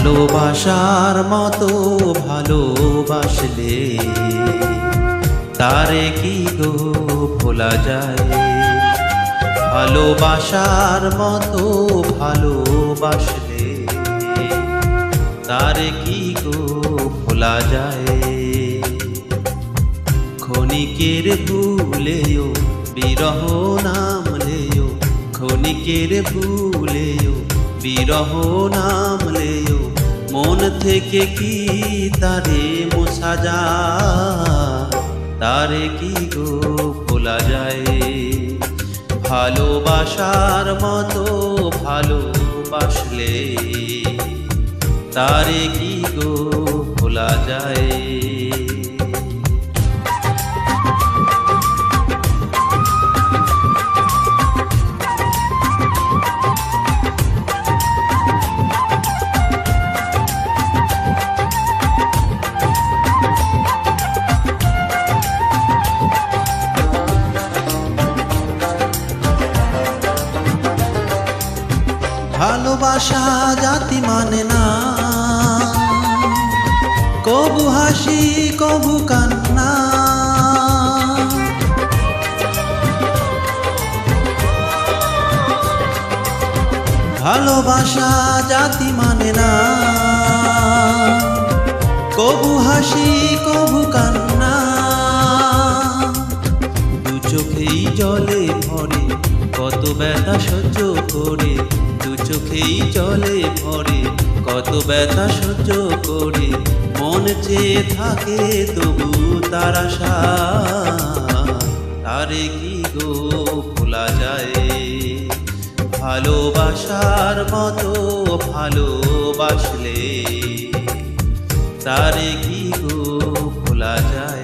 ভালোবাসার মতো ভালোবাসলে তারে কি গো ভোলা যায়? ভালোবাসার মতো ভালোবাসলে তারে কি গো ভোলা যায়? ক্ষণিকের ভুলেও বিরহ নামলেও, ক্ষণিকের ভুলেও বিরহ নামলেও, মন থেকে কি তারে মোছা যায়? তারে কি গো ভোলা যায়? ভালোবাসার মতো ভালোবাসলে তারে কি গো ভোলা যায়? ভালোবাসা জাতি মানে না, কবু হাসি কবু কান্না। ভালোবাসা জাতি মানে না, কবু হাসি কবু কান্না। দু চোখেই জলে ভরে কত ব্যথা সহ্য করে, দু চোখেই জলে ভরে কত ব্যথা সহ্য করে, মন চেয়ে থাকে তবু তার আশা। তারে কি গো ভোলা যায়? ভালোবাসার মতো ভালোবাসলে তারে কি গো ভোলা যায়?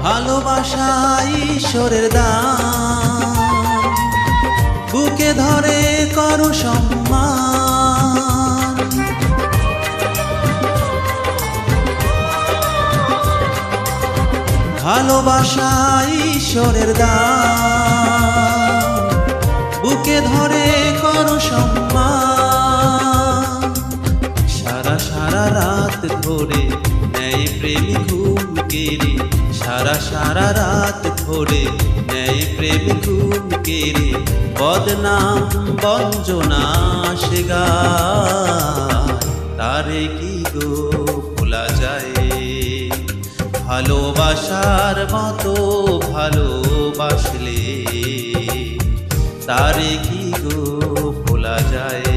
ভালোবাসা ঈশ্বরের দান, বুকে ধরে করো সম্মান। ভালোবাসা ঈশ্বরের দান, বুকে ধরে করো সম্মান। সারা সারা রাত ধরে নেয় প্রেমী ঘুম কেড়ে, সারা সারা রাত ধরে নেয় প্রেম ঘুম কেড়ে, বদনাম বঞ্জনা সে গায়। তারে কি গো ভোলা যায়? ভালোবাসার মতো ভালোবাসলে তারে কি গো ভোলা যায়?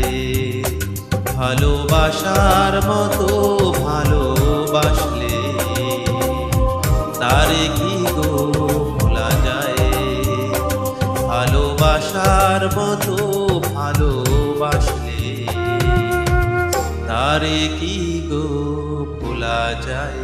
ভালোবাসার মতো ভালোবাসলে তারে কি গো ভোলা যায়? ভালোবাসার মতো ভালোবাসলে তারে কি গো ভোলা যায়?